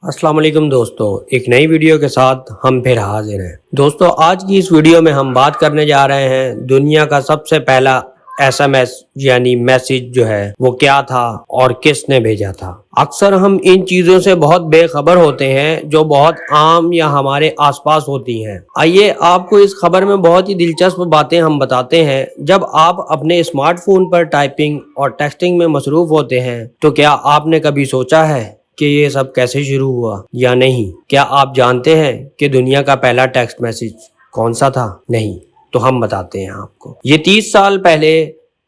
السلام علیکم دوستو، ایک نئی ویڈیو کے ساتھ ہم پھر حاضر ہیں۔ دوستو آج کی اس ویڈیو میں ہم بات کرنے جا رہے ہیں دنیا کا سب سے پہلا ایس ایم ایس یعنی میسج جو ہے وہ کیا تھا اور کس نے بھیجا تھا۔ اکثر ہم ان چیزوں سے بہت بے خبر ہوتے ہیں جو بہت عام یا ہمارے آس پاس ہوتی ہیں۔ آئیے آپ کو اس خبر میں بہت ہی دلچسپ باتیں ہم بتاتے ہیں۔ جب آپ اپنے اسمارٹ فون پر ٹائپنگ اور ٹیکسٹنگ میں مصروف ہوتے ہیں تو کیا آپ نے کبھی سوچا ہے کہ یہ سب کیسے شروع ہوا یا نہیں؟ کیا آپ جانتے ہیں کہ دنیا کا پہلا ٹیکسٹ میسج کون سا تھا؟ نہیں تو ہم بتاتے ہیں آپ کو۔ یہ 30 سال پہلے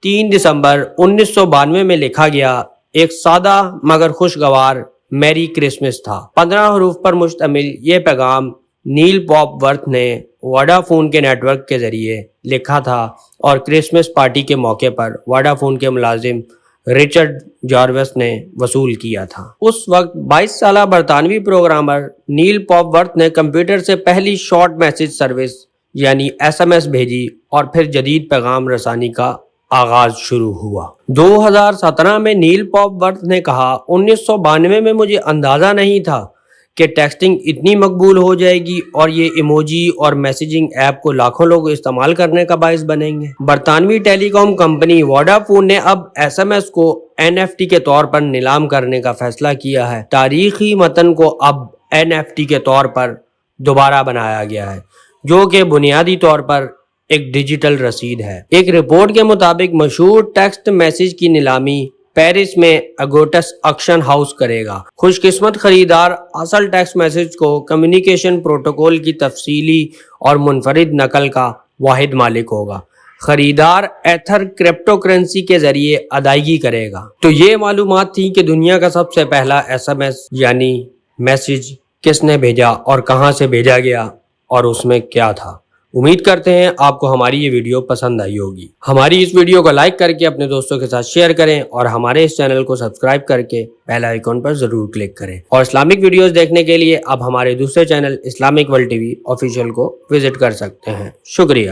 3 دسمبر 1992 میں لکھا گیا ایک سادہ مگر خوشگوار میری کرسمس تھا۔ 15 حروف پر مشتمل یہ پیغام نیل پاپ ورتھ نے ووڈا فون کے نیٹ ورک کے ذریعے لکھا تھا اور کرسمس پارٹی کے موقع پر ووڈا فون کے ملازم رچرڈ جاروس نے وصول کیا تھا۔ اس وقت 22 سالہ برطانوی پروگرامر نیل پاپ ورتھ نے کمپیوٹر سے پہلی شارٹ میسج سروس یعنی ایس ایم ایس بھیجی اور پھر جدید پیغام رسانی کا آغاز شروع ہوا۔ 2017 میں نیل پاپ ورتھ نے کہا، 1992 میں مجھے اندازہ نہیں تھا کہ ٹیکسٹنگ اتنی مقبول ہو جائے گی اور یہ ایموجی اور میسیجنگ ایپ کو لاکھوں لوگ استعمال کرنے کا باعث بنیں گے۔ برطانوی ٹیلی کام کمپنی ووڈا فون نے اب ایس ایم ایس کو این ایف ٹی کے طور پر نیلام کرنے کا فیصلہ کیا ہے۔ تاریخی متن کو اب این ایف ٹی کے طور پر دوبارہ بنایا گیا ہے جو کہ بنیادی طور پر ایک ڈیجیٹل رسید ہے۔ ایک رپورٹ کے مطابق مشہور ٹیکسٹ میسج کی نیلامی پیرس میں اگوٹس آکشن ہاؤس کرے گا۔ خوش قسمت خریدار اصل ٹیکسٹ میسج کو کمیونیکیشن پروٹوکول کی تفصیلی اور منفرد نقل کا واحد مالک ہوگا۔ خریدار ایتھر کرپٹو کرنسی کے ذریعے ادائیگی کرے گا۔ تو یہ معلومات تھی کہ دنیا کا سب سے پہلا ایس ایم ایس یعنی میسج کس نے بھیجا اور کہاں سے بھیجا گیا اور اس میں کیا تھا۔ امید کرتے ہیں آپ کو ہماری یہ ویڈیو پسند آئی ہوگی۔ ہماری اس ویڈیو کو لائک کر کے اپنے دوستوں کے ساتھ شیئر کریں اور ہمارے اس چینل کو سبسکرائب کر کے بیل آئیکن پر ضرور کلک کریں، اور اسلامک ویڈیوز دیکھنے کے لیے آپ ہمارے دوسرے channel Islamic world T V official کو وزٹ کر سکتے ہیں۔ شکریہ۔